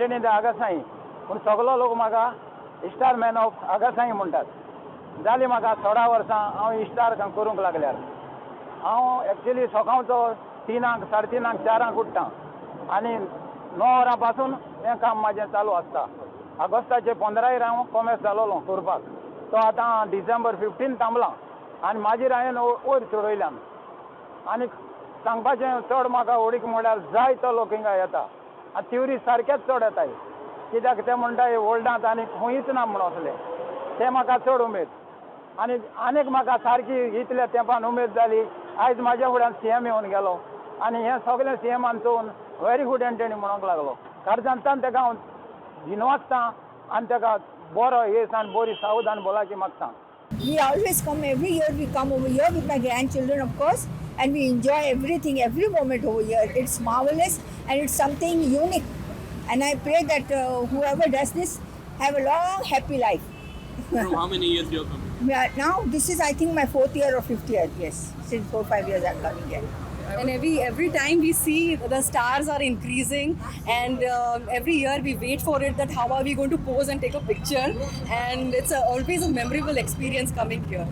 Antony the आगासाई पूण सगलो लोक म्हाका स्टार मॅन ऑफ आगासाई म्हणटात जालीं म्हाका 16 वर्सां हांव स्टार करूंक लागल्यार हांव एक्चुली सकाळचो 3 3:30 4 उठ्ठां आनी 9 वरां पासून हें काम म्हाजें चालू आसता ऑगस्टाचे 15 हांव कॉमेर्स जालोलो करपाक तो आतां डिसेंबर 15 थांबलां आनी मागीर हांवें वयर चडयल्यान आनी सांगपाचें चड म्हाका ओडीक म्हणल्यार जायतो लोक हिंगा येता आनी ट्युरिस्ट सारकेच चड येताय कित्याक ते म्हणटाय ओल्डांत आनी खंयच ना म्हणून असले ते म्हाका चड उमेद आनी आनीक म्हाका सारकी इतल्या तेंपान उमेद जाली आयज म्हाज्या फुड्यान CM येवन गेलो आनी हें सगळें CMान चोवन व्हेरी गूड एंटनी म्हणूंक लागलो कारजांतान तेका हांव दिनवासतां आनी तेका बरो येस आनी बरी सावध आनी भलायकी मागतां. We always come every year. We come over here with my grandchildren, of course, and we enjoy everything, every moment over here. It's marvelous and it's something unique. And I pray that whoever does this have a long, happy life. How many years you're coming? Now this is, I think, my 4th year or 5th year. Yes, since 4-5 years I'm coming here. And every time we see the stars are increasing, and every year we wait for it, that how are we going to pose and take a picture, and it's always a memorable experience coming here.